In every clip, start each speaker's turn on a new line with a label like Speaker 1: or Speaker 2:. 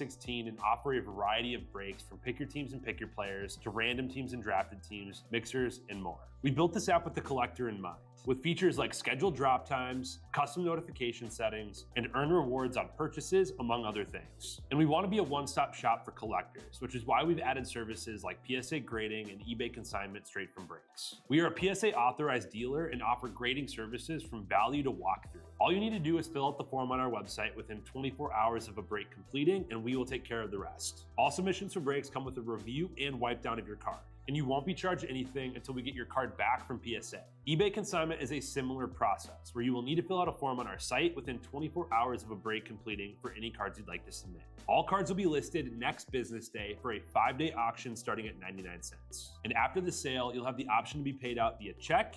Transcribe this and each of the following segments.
Speaker 1: 2016 and offer a variety of breaks from pick your teams and pick your players to random teams and drafted teams, mixers, and more. We built this app with the collector in mind, with features like scheduled drop times, custom notification settings, and earn rewards on purchases, among other things. And we want to be a one-stop shop for collectors, which is why we've added services like PSA grading and eBay consignment straight from breaks. We are a PSA authorized dealer and offer grading services from value to walkthrough. All you need to do is fill out the form on our website within 24 hours of a break completing, and we will take care of the rest. All submissions for breaks come with a review and wipe down of your card, and you won't be charged anything until we get your card back from PSA. eBay consignment is a similar process where you will need to fill out a form on our site within 24 hours of a break completing for any cards you'd like to submit. All cards will be listed next business day for a 5-day auction starting at 99 cents. And after the sale, you'll have the option to be paid out via check,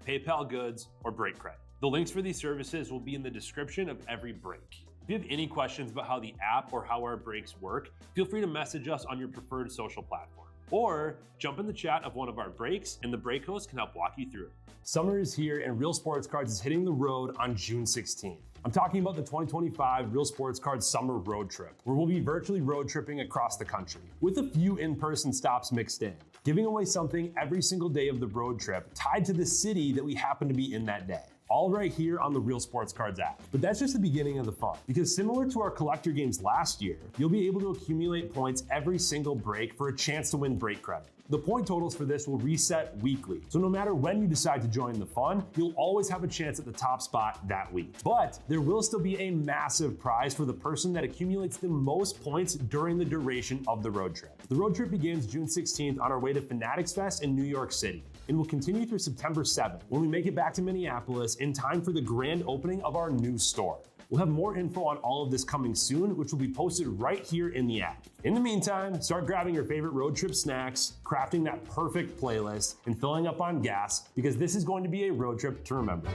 Speaker 1: PayPal goods, or break credit. The links for these services will be in the description of every break. If you have any questions about how the app or how our breaks work, feel free to message us on your preferred social platform. Or jump in the chat of one of our breaks and the break host can help walk you through it. Summer is here and Real Sports Cards is hitting the road on June 16th. I'm talking about the 2025 Real Sports Cards Summer Road Trip, where we'll be virtually road tripping across the country, with a few in-person stops mixed in, giving away something every single day of the road trip tied to the city that we happen to be in that day. All right here on the Real Sports Cards app. But that's just the beginning of the fun, because similar to our collector games last year, you'll be able to accumulate points every single break for a chance to win break credit. The point totals for this will reset weekly, so no matter when you decide to join the fun, you'll always have a chance at the top spot that week. But there will still be a massive prize for the person that accumulates the most points during the duration of the road trip. The road trip begins June 16th on our way to Fanatics Fest in New York City, and will continue through September 7th when we make it back to Minneapolis in time for the grand opening of our new store. We'll have more info on all of this coming soon, which will be posted right here in the app. In the meantime, start grabbing your favorite road trip snacks, crafting that perfect playlist, and filling up on gas, because this is going to be a road trip to remember.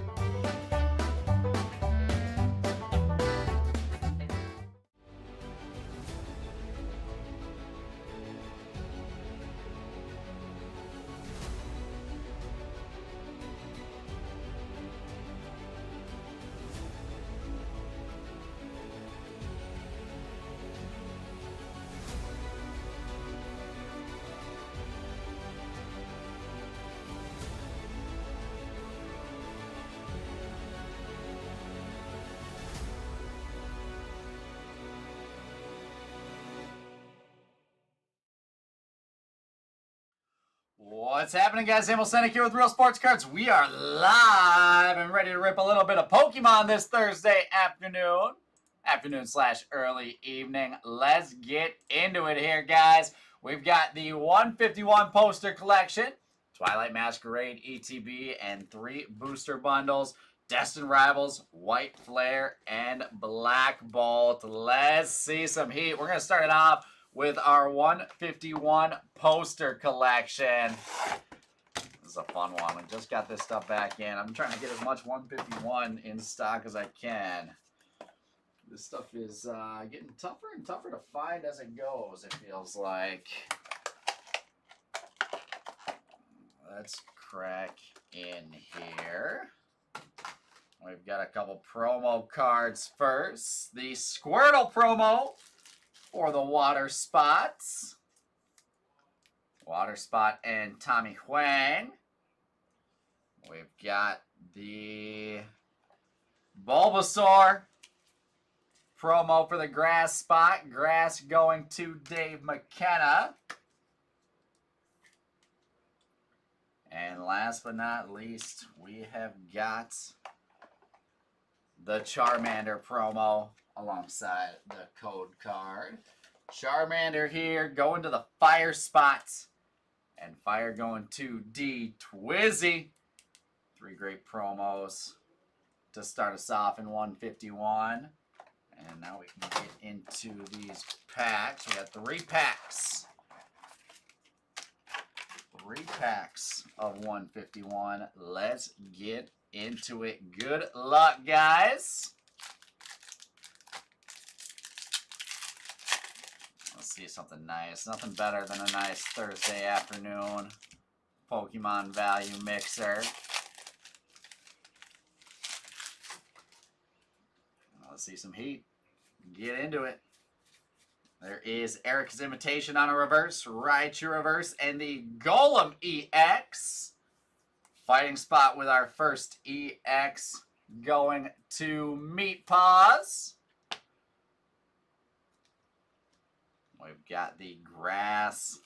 Speaker 2: What's happening, guys? Emil Senek here with Real Sports Cards. We are live and ready to rip a little bit of Pokemon this Thursday afternoon/early evening. Let's get into it here, guys. We've got the 151 poster collection, Twilight Masquerade ETB, and 3 booster bundles, Destined Rivals, White Flare, and Black Bolt. Let's see some heat. We're going to start it off with our 151 poster collection. This is a fun one. We just got this stuff back in. I'm trying to get as much 151 in stock as I can. This stuff is getting tougher and tougher to find as it goes, it feels like. Let's crack in here. We've got a couple promo cards first. The Squirtle promo for the Water Spots. Water Spot and Tommy Huang. We've got the Bulbasaur promo for the Grass Spot. Grass going to Dave McKenna. And last but not least, we have got the Charmander promo alongside the code card. Charmander here going to the Fire Spots. And Fire going to D Twizzy. 3 great promos to start us off in 151. And now we can get into these packs. We got 3 packs. 3 packs of 151. Let's get into it. Good luck, guys. Let's see something nice. Nothing better than a nice Thursday afternoon Pokemon value mixer. Let's see some heat. Get into it. There is Eric's Imitation on a reverse, Raichu reverse, and the Golem EX. Fighting spot with our first EX going to Meat Paws. We've got the Grass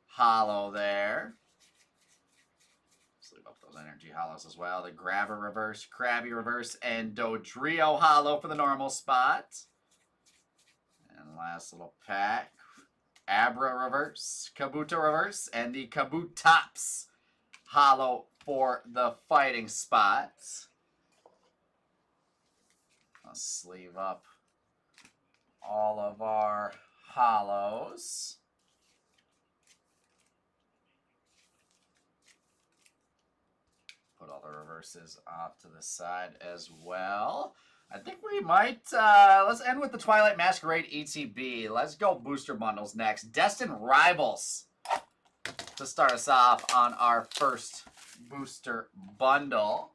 Speaker 2: Hollow there. Let's leave up those Energy Hollows as well. The Grabber reverse, Krabby reverse, and Dodrio Hollow for the normal spot. And last little pack, Abra reverse, Kabuto reverse, and the Kabutops Hollow for the fighting spots. Let's sleeve up all of our hollows. Put all the reverses off to the side as well. I think we might, let's end with the Twilight Masquerade ETB. Let's go booster bundles next. Destined Rivals to start us off on our first booster bundle.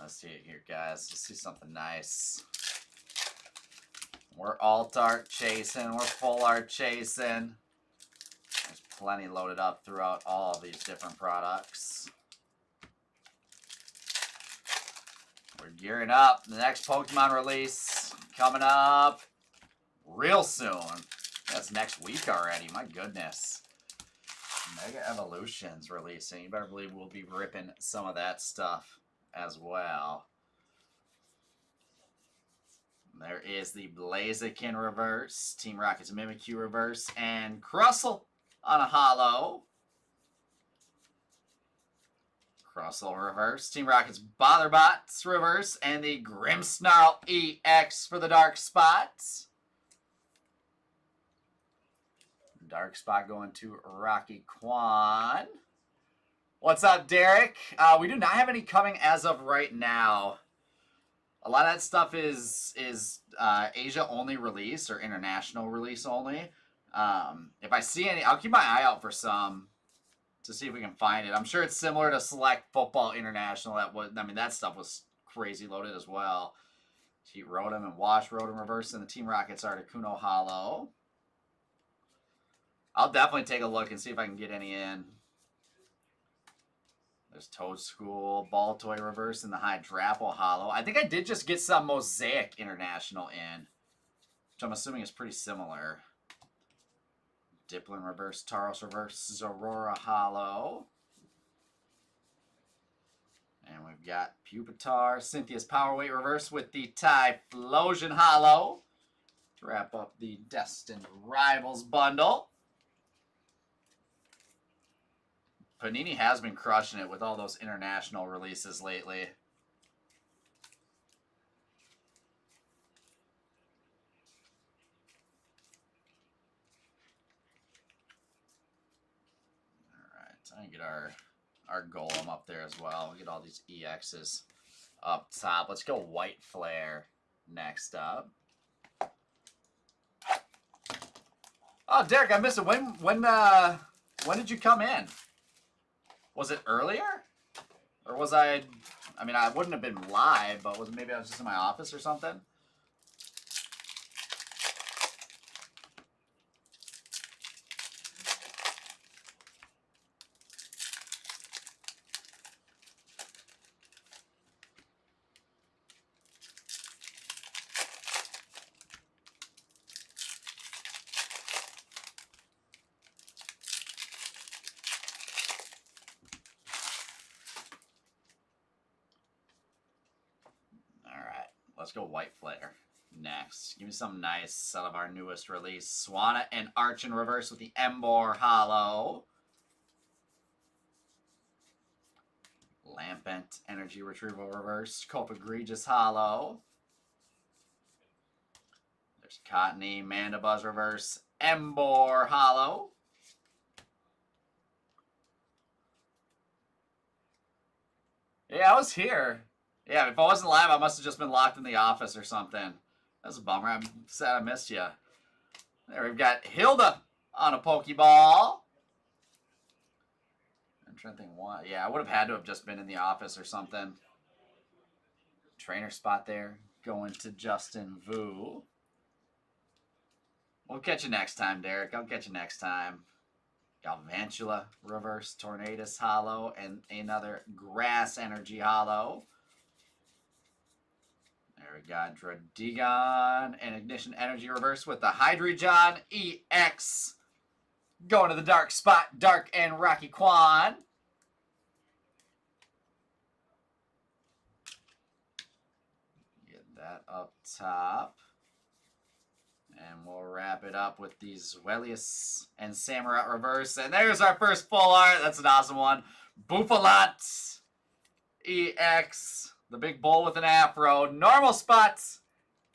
Speaker 2: Let's see it here, guys. Let's see something nice. We're alt art chasing. We're full art chasing. There's plenty loaded up throughout all of these different products. We're gearing up. The next Pokemon release coming up real soon. That's next week already. My goodness. Mega Evolutions releasing. You better believe we'll be ripping some of that stuff as well. There is the Blaziken reverse, Team Rocket's Mimikyu reverse, and Crustle on a hollow. Crustle reverse, Team Rocket's Botherbots reverse, and the Grimmsnarl EX for the dark spots. Dark spot going to Rocky Kwan. What's up, Derek? We do not have any coming as of right now. A lot of that stuff is Asia only release or international release only. If I see any, I'll keep my eye out for some to see if we can find it. I'm sure it's similar to Select Football International. That stuff was crazy loaded as well. Heat Rotom and Wash Rotom reverse and the Team Rocket's Articuno Hollow. I'll definitely take a look and see if I can get any in. There's Toad School, Baltoy reverse, and the Hydrapple Hollow. I think I did just get some Mosaic International in, which I'm assuming is pretty similar. Dipplin reverse, Tauros reverse, Zorora Hollow. And we've got Pupitar, Cynthia's Power Weight reverse with the Typhlosion Hollow to wrap up the Destined Rivals bundle. Panini has been crushing it with all those international releases lately. Alright, so I can get our Golem up there as well. We'll get all these EXs up top. Let's go White Flare next up. Oh, Derek, I missed it. When did you come in? Was it earlier? Or was I wouldn't have been live, but maybe I was just in my office or something? Let's go White Flare next. Give me something nice out of our newest release. Swanna and Archon reverse with the Emboar Hollow. Lampent Energy Retrieval reverse. Copagregis Hollow. There's Cottony, Mandibuzz reverse. Emboar Hollow. Yeah, I was here. Yeah, if I wasn't live, I must have just been locked in the office or something. That's a bummer. I'm sad I missed you. There, we've got Hilda on a Pokeball. I'm trying to think what. Yeah, I would have had to have just been in the office or something. Trainer spot there going to Justin Vu. We'll catch you next time, Derek. I'll catch you next time. Galvantula reverse Tornadus holo and another Grass Energy holo. There we got Dradigon and Ignition Energy reverse with the Hydreigon EX. Going to the dark spot, Dark and Rocky Quan. Get that up top. And we'll wrap it up with these Zwellius and Samurott reverse. And there's our first full art. That's an awesome one. Bouffalant EX. The big bull with an afro. Normal spots.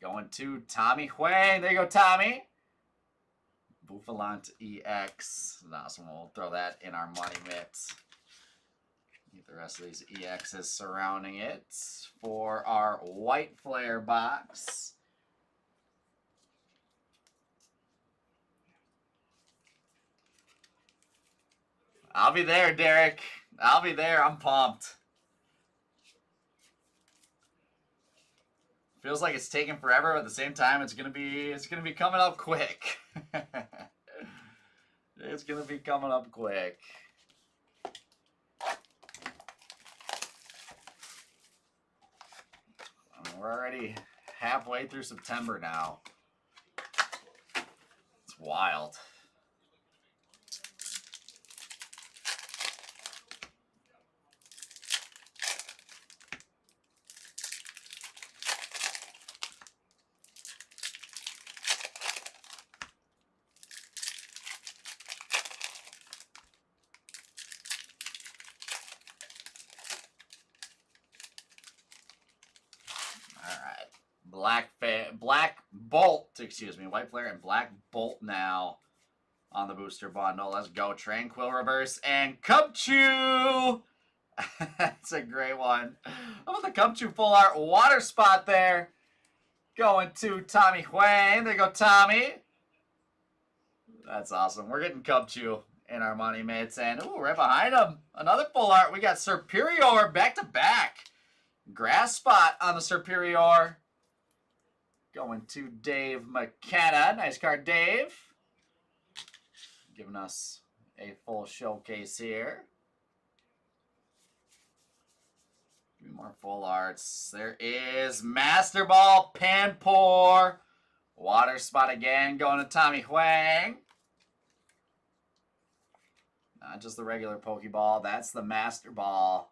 Speaker 2: Going to Tommy Huang. There you go, Tommy. Bouffalant EX. An awesome one. We'll throw that in our money mitts. Get the rest of these EXs surrounding it for our white flare box. I'll be there, Derek. I'll be there. I'm pumped. Feels like it's taking forever, but at the same time, it's gonna be coming up quick. It's gonna be coming up quick. We're already halfway through September now. It's wild. Black Bolt, excuse me, White Flare and Black Bolt now on the booster bundle. Let's go. Tranquil reverse and Cubchoo. That's a great one. How about the Cubchoo full art water spot there? Going to Tommy Huang. There you go, Tommy. That's awesome. We're getting Cubchoo in our money mitts. And ooh, right behind him, another full art. We got Serperior back to back. Grass spot on the Serperior. Going to Dave McKenna. Nice card, Dave. Giving us a full showcase here. Three more full arts. There is Master Ball Panpour. Water spot again. Going to Tommy Huang. Not just the regular Pokeball. That's the Master Ball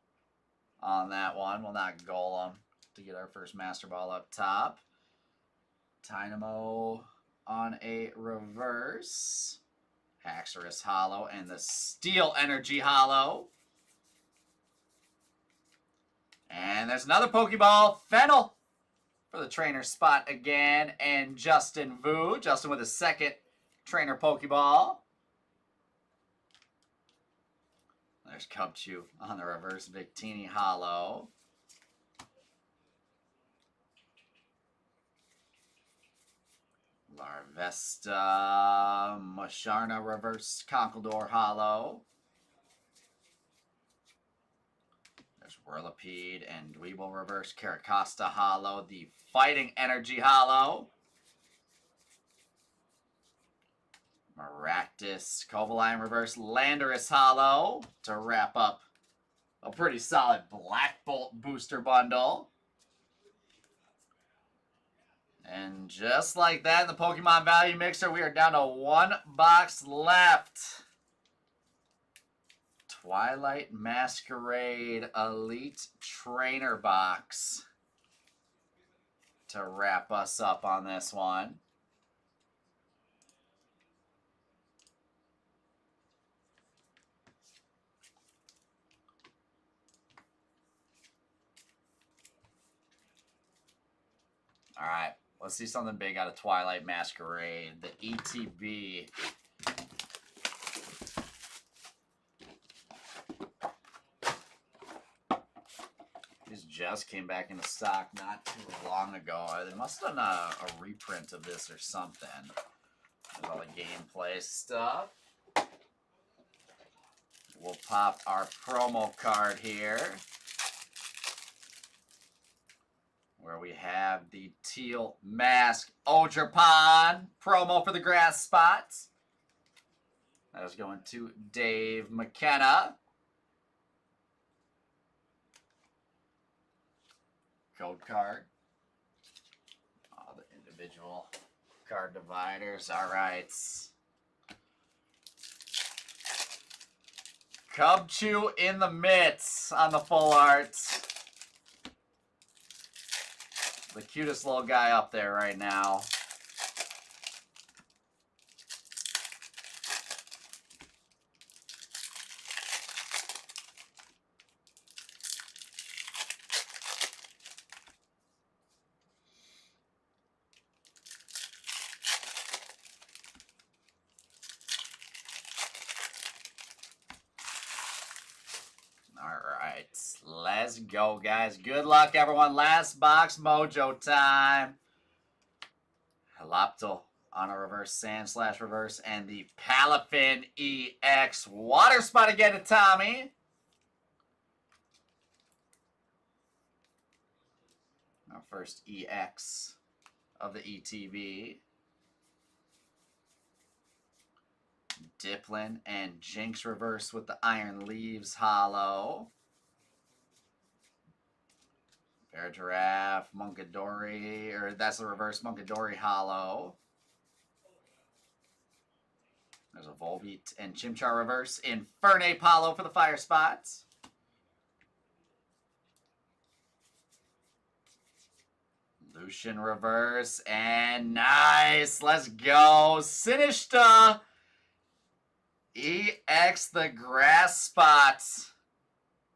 Speaker 2: on that one. We'll not Golem to get our first Master Ball up top. Dynamo on a reverse. Haxorus holo and the Steel Energy holo. And there's another Pokeball. Fennel for the trainer spot again. And Justin Vu. Justin with a second trainer Pokeball. There's Cubchoo on the reverse. Victini holo. Larvesta, Musharna reverse Conkeldurr holo. There's Whirlipede and Dweeble reverse Caracosta holo. The Fighting Energy holo. Maractus, Covaline reverse Landorus holo to wrap up a pretty solid Black Bolt booster bundle. And just like that, in the Pokemon Value Mixer, we are down to one box left. Twilight Masquerade Elite Trainer Box to wrap us up on this one. All right. Let's see something big out of Twilight Masquerade. The ETB. These just came back into stock not too long ago. They must have done a reprint of this or something. There's all the gameplay stuff. We'll pop our promo card here. where we have the Teal Mask Ogerpon promo for the grass spots. That is going to Dave McKenna. Code card. All the individual card dividers. All right. Cubchoo in the mitts on the full art. The cutest little guy up there right now. Let's go, guys. Good luck, everyone. Last box mojo time. Haloptile on a reverse sand slash reverse. And the Palafin EX water spot again to Tommy. Our first EX of the ETB. Dipplin and Jinx reverse with the Iron Leaves holo. Bear Giraffe, Munkidori, or that's the reverse Munkidori holo. There's a Volbeat and Chimchar reverse. Infernape holo for the fire spots. Lucian reverse, and nice. Let's go. Sinishta EX, the grass spots.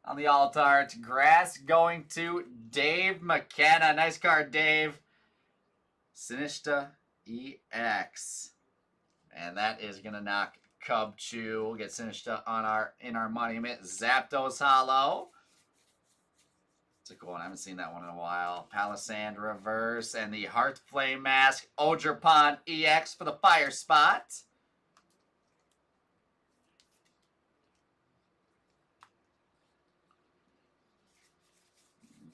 Speaker 2: On the altar, it's grass going to Dave McKenna. Nice card, Dave. Sinishta EX. And that is going to knock Cubchoo. We'll get Sinishta on in our monument. Zapdos holo. It's a cool one. I haven't seen that one in a while. Palisand reverse. And the Heartflame Mask Ogerpon EX for the fire spot.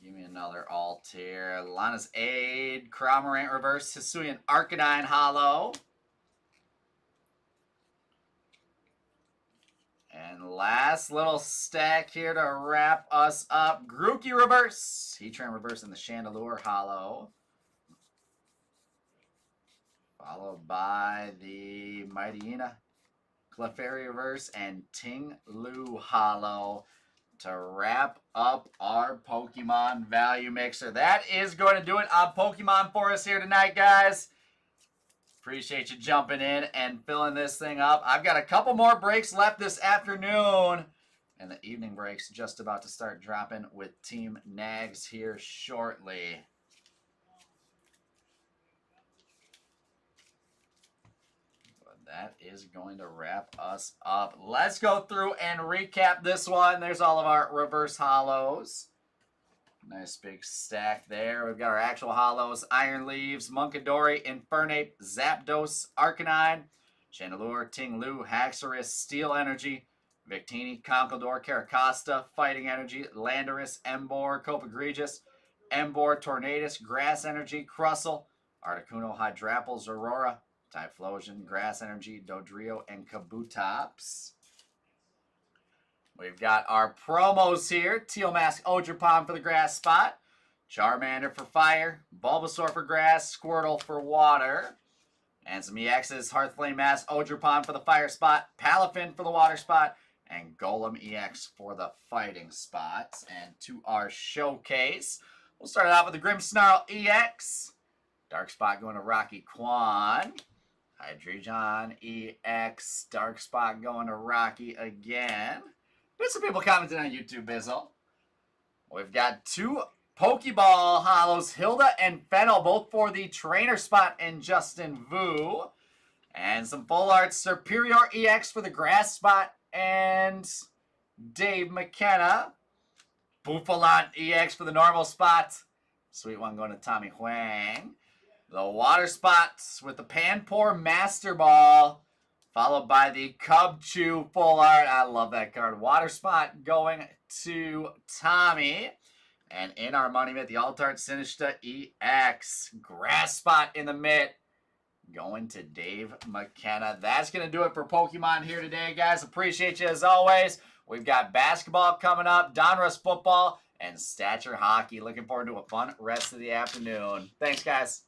Speaker 2: Give me another alt here. Lana's Aid, Cramorant reverse, Hisuian Arcanine holo. And last little stack here to wrap us up. Grookey reverse, Heatran reverse, and the Chandelure holo. Followed by the Mightyena, Clefairy reverse, and Ting Lu holo. To wrap up our Pokemon value mixer. That is going to do it on Pokemon for us here tonight, guys. Appreciate you jumping in and filling this thing up. I've got a couple more breaks left this afternoon. And the evening break's just about to start dropping with Team Nags here shortly. That is going to wrap us up. Let's go through and recap this one. There's all of our reverse holos. Nice big stack there. We've got our actual holos. Iron Leaves, Munkidori, Infernape, Zapdos, Arcanine, Chandelure, Ting Lu, Haxorus, Steel Energy, Victini, Conkeldurr, Caracosta, Fighting Energy, Landorus, Emboar, Copagregis, Emboar, Tornadus, Grass Energy, Crustle, Articuno, Hydrapple, Aurora, Typhlosion, Grass Energy, Dodrio, and Kabutops. We've got our promos here. Teal Mask Ogerpon for the grass spot. Charmander for fire. Bulbasaur for grass. Squirtle for water. And some EXs. Heartflame Mask Ogerpon for the fire spot. Palafin for the water spot. And Golem EX for the fighting spots. And to our showcase, we'll start it off with the Grimmsnarl EX. Dark Spot going to Rocky Quan. Hydreigon EX. Dark Spot going to Rocky again. There's some people commenting on YouTube, Bizzle. We've got two Pokeball holos, Hilda and Fennel, both for the trainer spot, and Justin Vu. And some full art Superior EX for the grass spot, and Dave McKenna. Bouffalant EX for the normal spot. Sweet one going to Tommy Huang. The water spots with the Panpour Master Ball, followed by the Cubchoo full art. I love that card. Water spot going to Tommy. And in our money mitt, the Altart Sinistcha EX. Grass spot in the mitt. Going to Dave McKenna. That's going to do it for Pokemon here today, guys. Appreciate you as always. We've got basketball coming up, Donruss football, and Stature hockey. Looking forward to a fun rest of the afternoon. Thanks, guys.